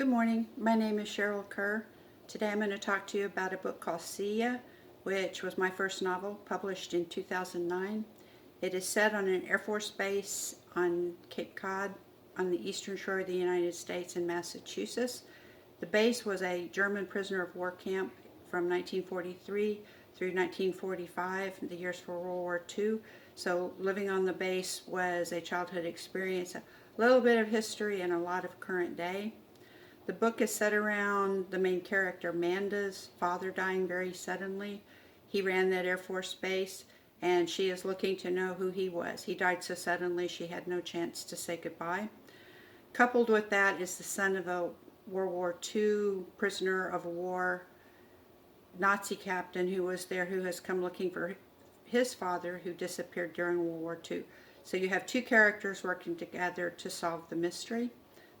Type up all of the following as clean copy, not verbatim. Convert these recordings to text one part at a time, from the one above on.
Good morning. My name is Cheryl Kerr. Today I'm going to talk to you about a book called See Ya, which was my first novel published in 2009. It is set on an Air Force base on Cape Cod on the eastern shore of the United States in Massachusetts. The base was a German prisoner of war camp from 1943 through 1945, the years for World War II. So living on the base was a childhood experience, a little bit of history and a lot of current day. The book is set around the main character, Manda's father dying very suddenly. He ran that Air Force base, and she is looking to know who he was. He died so suddenly she had no chance to say goodbye. Coupled with that is the son of a World War II prisoner of war Nazi captain who was there, who has come looking for his father who disappeared during World War II. So you have two characters working together to solve the mystery.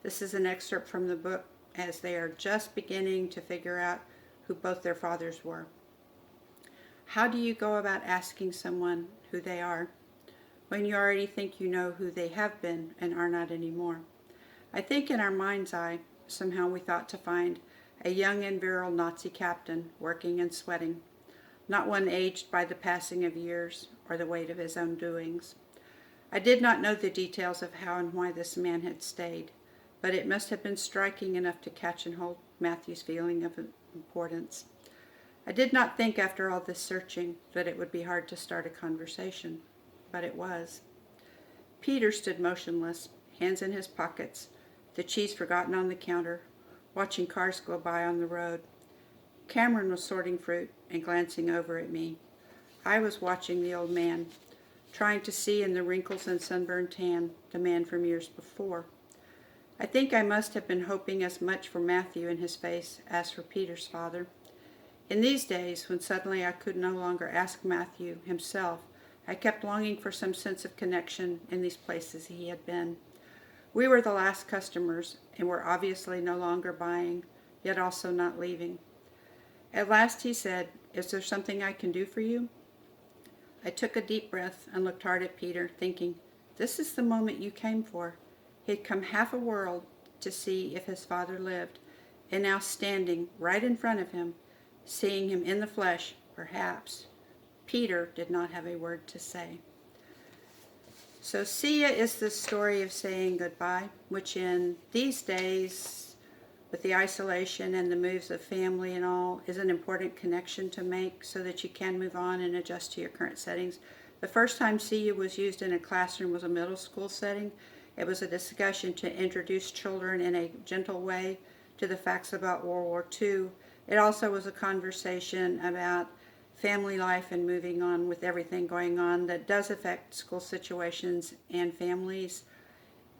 This is an excerpt from the book as they are just beginning to figure out who both their fathers were. How do you go about asking someone who they are when you already think you know who they have been and are not anymore? I think in our mind's eye, somehow we thought to find a young and virile Nazi captain working and sweating, not one aged by the passing of years or the weight of his own doings. I did not know the details of how and why this man had stayed, but it must have been striking enough to catch and hold Matthew's feeling of importance. I did not think after all this searching that it would be hard to start a conversation, but it was. Peter stood motionless, hands in his pockets, the cheese forgotten on the counter, watching cars go by on the road. Cameron was sorting fruit and glancing over at me. I was watching the old man, trying to see in the wrinkles and sunburned tan the man from years before. I think I must have been hoping as much for Matthew in his face as for Peter's father. In these days, when suddenly I could no longer ask Matthew himself, I kept longing for some sense of connection in these places he had been. We were the last customers and were obviously no longer buying, yet also not leaving. At last he said, "Is there something I can do for you?" I took a deep breath and looked hard at Peter, thinking, this is the moment you came for. He had come half a world to see if his father lived, and now standing right in front of him, seeing him in the flesh, perhaps, Peter did not have a word to say. So See Ya is the story of saying goodbye, which in these days, with the isolation and the moves of family and all, is an important connection to make so that you can move on and adjust to your current settings. The first time See Ya was used in a classroom was a middle school setting. It was a discussion to introduce children in a gentle way to the facts about World War II. It also was a conversation about family life and moving on with everything going on that does affect school situations and families.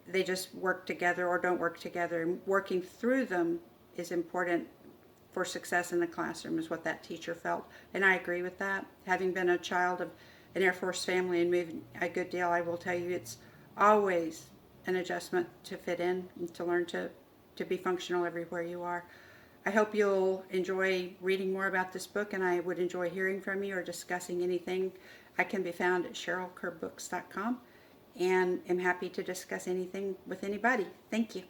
They just work together or don't work together. And working through them is important for success in the classroom, is what that teacher felt. And I agree with that. Having been a child of an Air Force family and moved a good deal, I will tell you it's always an adjustment to fit in and to learn to be functional everywhere you are. I hope you'll enjoy reading more about this book, and I would enjoy hearing from you or discussing anything. I can be found at CherylKerrbooks.com, and am happy to discuss anything with anybody. Thank you.